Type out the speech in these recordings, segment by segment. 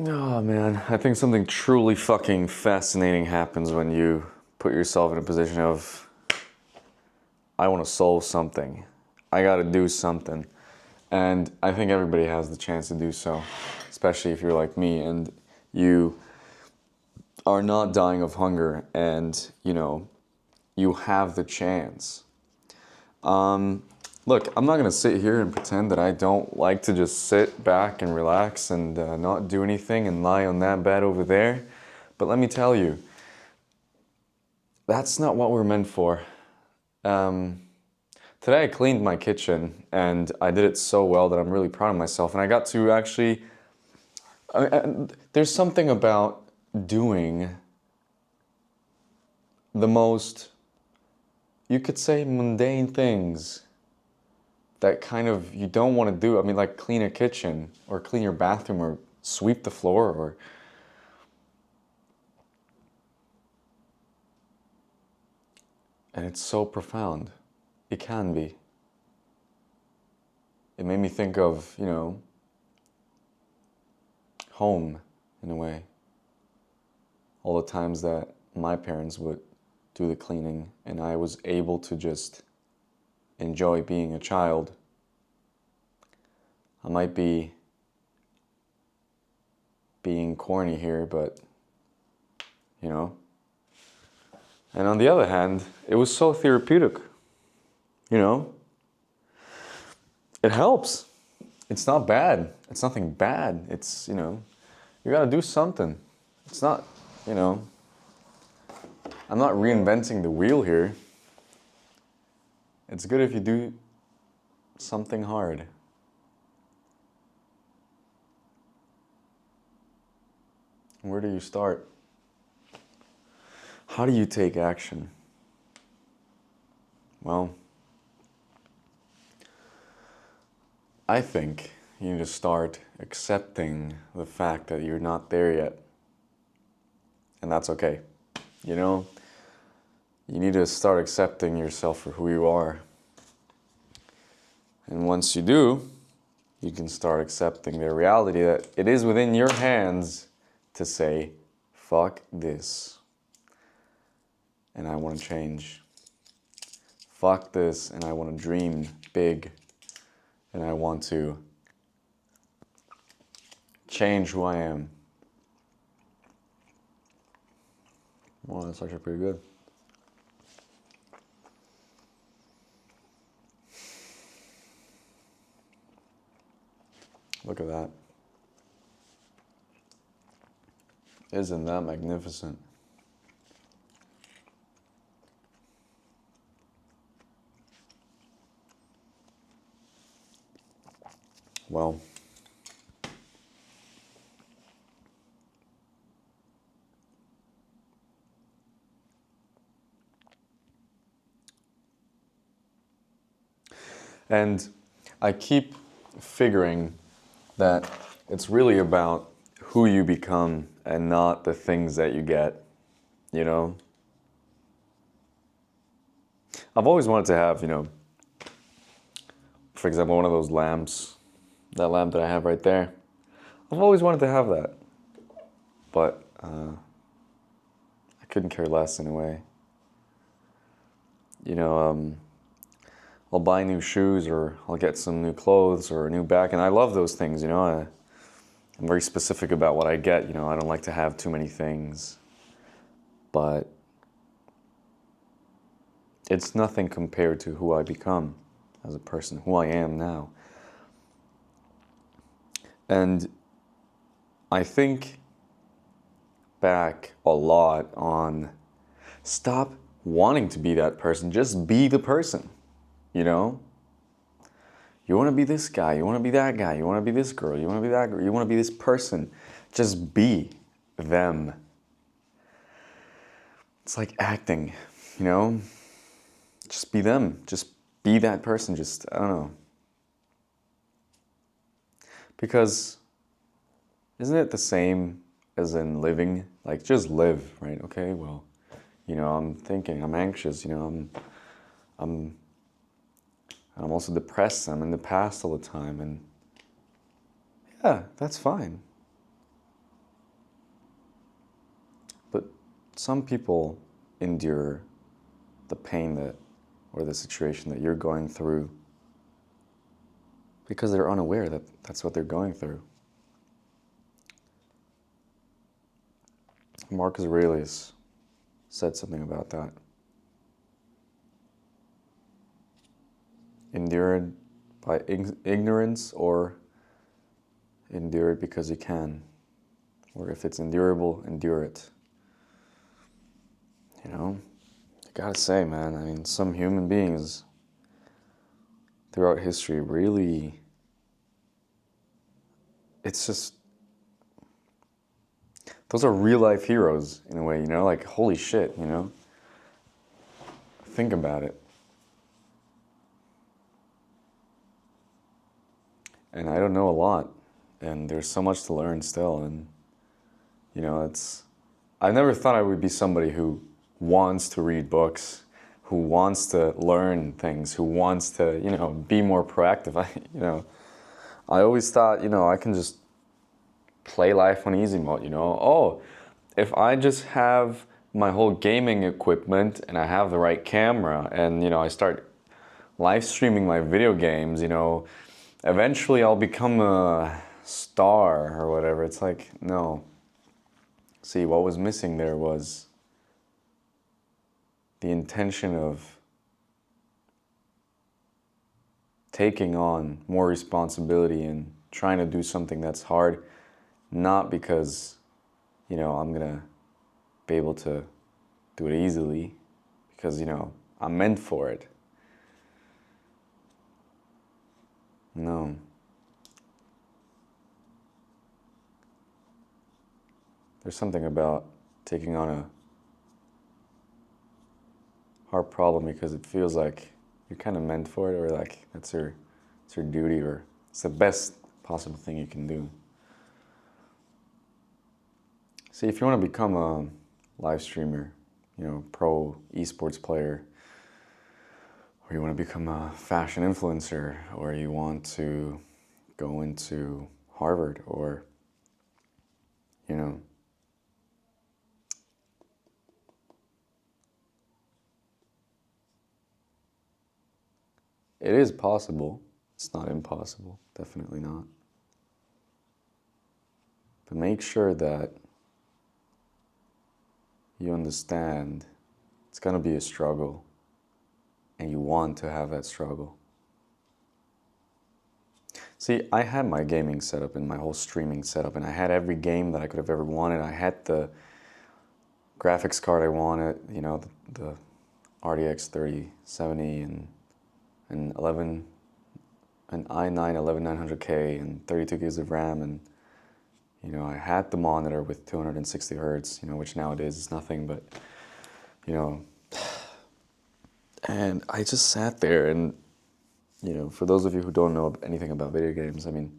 Oh man, I think something truly fucking fascinating happens when you put yourself in a position of, I want to solve something. I got to do something. And I think everybody has the chance to do so, especially if you're like me and you are not dying of hunger and, you have the chance. Look, I'm not going to sit here and pretend that I don't like to just sit back and relax and not do anything and lie on that bed over there. But let me tell you, that's not what we're meant for. Today I cleaned my kitchen and I did it so well that I'm really proud of myself. And I got to actually, there's something about doing the most, you could say, mundane things that kind of you don't want to do. I mean, like clean a kitchen or clean your bathroom or sweep the floor or... And it's so profound. It can be. It made me think of, home in a way. All the times that my parents would do the cleaning and I was able to just enjoy being a child. I might be being corny here, but, And on the other hand, it was so therapeutic, It helps. It's not bad. It's nothing bad. It's, you gotta do something. It's not, I'm not reinventing the wheel here. It's good if you do something hard. Where do you start? How do you take action? Well, I think you need to start accepting the fact that you're not there yet. And that's okay. You need to start accepting yourself for who you are. And once you do, you can start accepting the reality that it is within your hands to say, fuck this. And I want to change. Fuck this, and I want to dream big. And I want to change who I am. Well, that's actually pretty good. Look at that. Isn't that magnificent? Well, and I keep figuring that it's really about who you become and not the things that you get, I've always wanted to have, for example, one of those lamps, that lamp that I have right there. I've always wanted to have that, but I couldn't care less in a way. I'll buy new shoes or I'll get some new clothes or a new bag, and I love those things, I'm very specific about what I get, I don't like to have too many things, but it's nothing compared to who I become as a person, who I am now. And I think back a lot on stop wanting to be that person, just be the person, You want to be this guy, you want to be that guy, you want to be this girl, you want to be that girl, you want to be this person. Just be them. It's like acting, Just be them. Just be that person. Just, I don't know. Because isn't it the same as in living? Like, just live, right? Okay, well, I'm thinking, I'm anxious, I'm also depressed, I'm in the past all the time, and yeah, that's fine. some people endure the pain that, or the situation that you're going through because they're unaware that that's what they're going through. Marcus Aurelius said something about that. Endure it by ignorance, or endure it because you can. Or if it's endurable, endure it. You know, I gotta say, man, I mean, some human beings throughout history really, it's just, those are real life heroes in a way, you know, like holy shit, you know? Think about it. And I don't know a lot, and there's so much to learn still, and you know, I never thought I would be somebody who wants to read books, who wants to learn things, who wants to, you know, be more proactive. I always thought, you know, I can just play life on easy mode, you know. Oh, if I just have my whole gaming equipment and I have the right camera and, you know, I start live streaming my video games, you know, eventually I'll become a star or whatever. It's like, no. See, what was missing there was the intention of taking on more responsibility and trying to do something that's hard, not because, you know, I'm gonna be able to do it easily, because, you know, I'm meant for it. No. There's something about taking on a hard problem because it feels like you're kind of meant for it, or like it's your duty, or it's the best possible thing you can do. See, if you want to become a live streamer, you know, pro esports player, or you want to become a fashion influencer, or you want to go into Harvard, or, you know, it is possible. It's not impossible, definitely not. But make sure that you understand it's going to be a struggle, and you want to have that struggle. See, I had my gaming setup and my whole streaming setup, and I had every game that I could have ever wanted. I had the graphics card I wanted, you know, the RTX 3070 and 11, an i9 11900K and 32 gigs of RAM, and you know, I had the monitor with 260 hertz, you know, which nowadays is nothing, but you know, and I just sat there, and you know, for those of you who don't know anything about video games, I mean,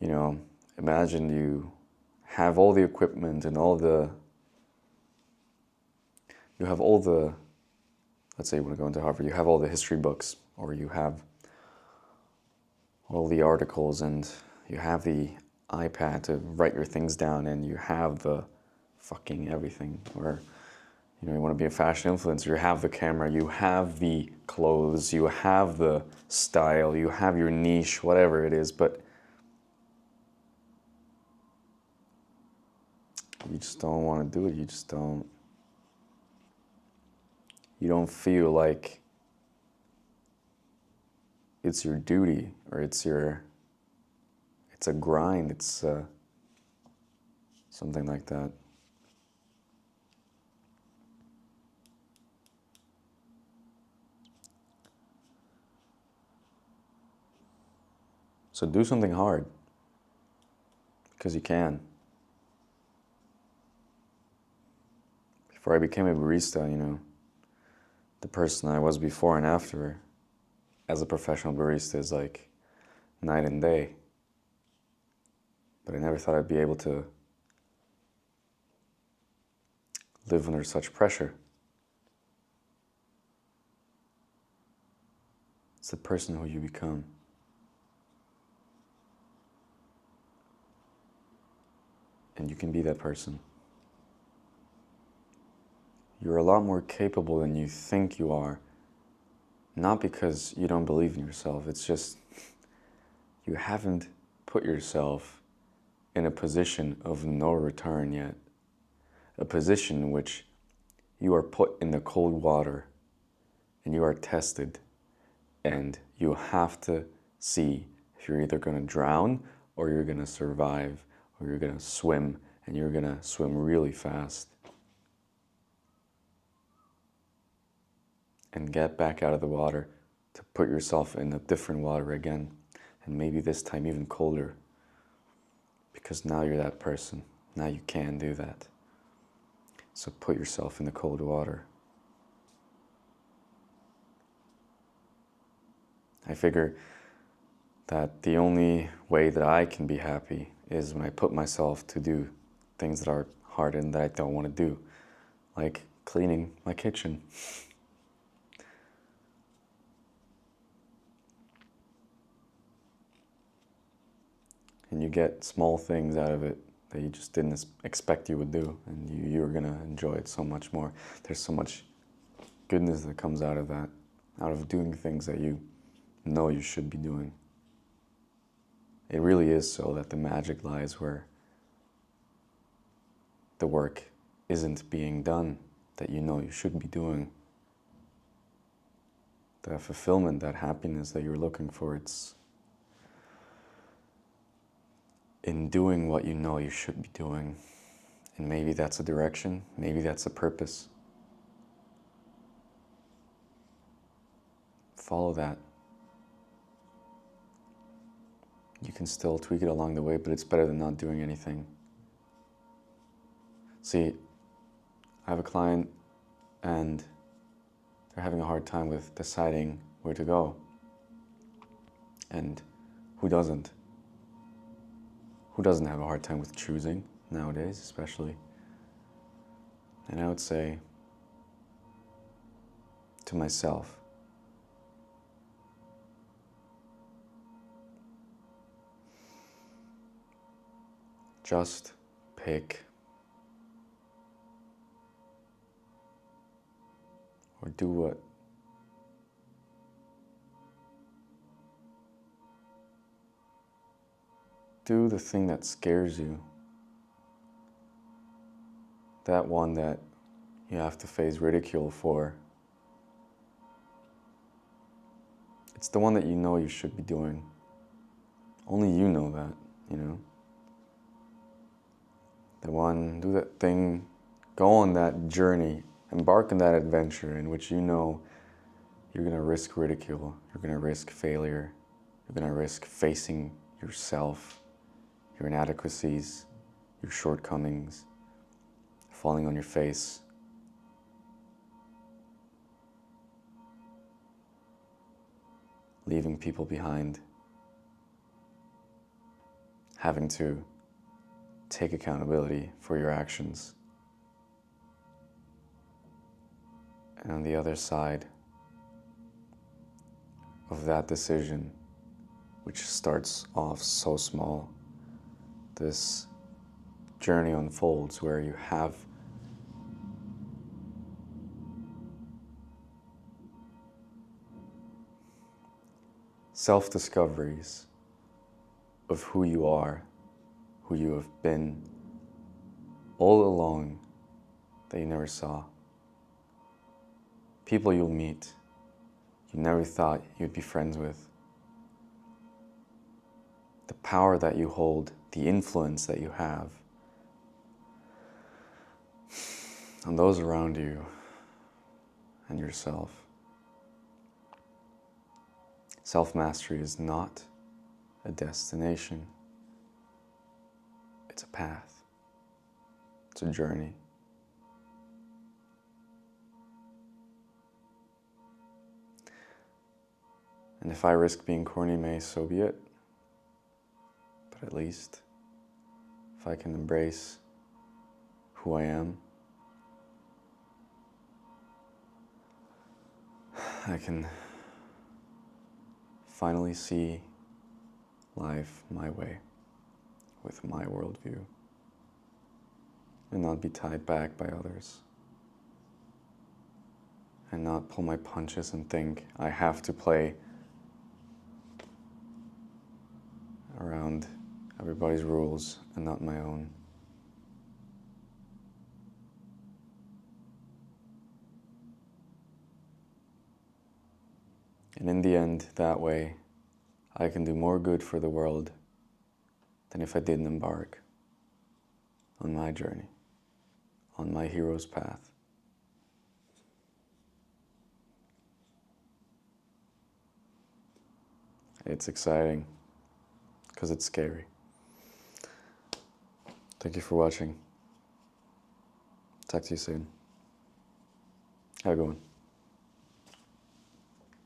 you know, imagine you have all the equipment and you have all the, let's say you want to go into Harvard, you have all the history books, or you have all the articles, and you have the iPad to write your things down, and you have the fucking everything. Or, you know, you want to be a fashion influencer, you have the camera, you have the clothes, you have the style, you have your niche, whatever it is, but you just don't want to do it. You just don't. You don't feel like it's your duty, or it's a grind, it's something like that. So do something hard, because you can. Before I became a barista, you know, the person I was before and after as a professional barista is like night and day. But I never thought I'd be able to live under such pressure. It's the person who you become. And you can be that person. you're a lot more capable than you think you are. Not because you don't believe in yourself, it's just you haven't put yourself in a position of no return yet. A position in which you are put in the cold water and you are tested, and you have to see if you're either going to drown or you're going to survive, or you're going to swim, and you're going to swim really fast and get back out of the water to put yourself in a different water again, and maybe this time even colder, because now you're that person. Now you can do that. So put yourself in the cold water. I figure that the only way that I can be happy is when I put myself to do things that are hard and that I don't want to do, like cleaning my kitchen. And you get small things out of it that you just didn't expect you would do, and you're going to enjoy it so much more. There's so much goodness that comes out of that, out of doing things that you know you should be doing. It really is so that the magic lies where the work isn't being done that you know you should be doing. The fulfillment, that happiness that you're looking for, it's in doing what you know you should be doing. And maybe that's a direction, maybe that's a purpose. Follow that. You can still tweak it along the way, but it's better than not doing anything. See, I have a client and they're having a hard time with deciding where to go. And who doesn't? Who doesn't have a hard time with choosing nowadays, especially? And I would say to myself, just pick or do what do the thing that scares you. That one that you have to face ridicule for. It's the one that you know you should be doing. Only you know that, you know? The one, do that thing, go on that journey, embark on that adventure in which you know you're gonna risk ridicule, you're gonna risk failure, you're gonna risk facing yourself, your inadequacies, your shortcomings, falling on your face. Leaving people behind, having to take accountability for your actions. And on the other side of that decision, which starts off so small, this journey unfolds where you have self-discoveries of who you are, who you have been all along that you never saw. People you'll meet you never thought you'd be friends with. The power that you hold, the influence that you have on those around you and yourself. Self-mastery is not a destination. It's a path. It's a journey. And if I risk being corny, may so be it. But at least, if I can embrace who I am, I can finally see life my way, with my worldview, and not be tied back by others. and not pull my punches and think I have to play around everybody's rules and not my own. And in the end, that way, I can do more good for the world than if I didn't embark on my journey, on my hero's path. It's exciting, because it's scary. Thank you for watching. Talk to you soon. Have a good one.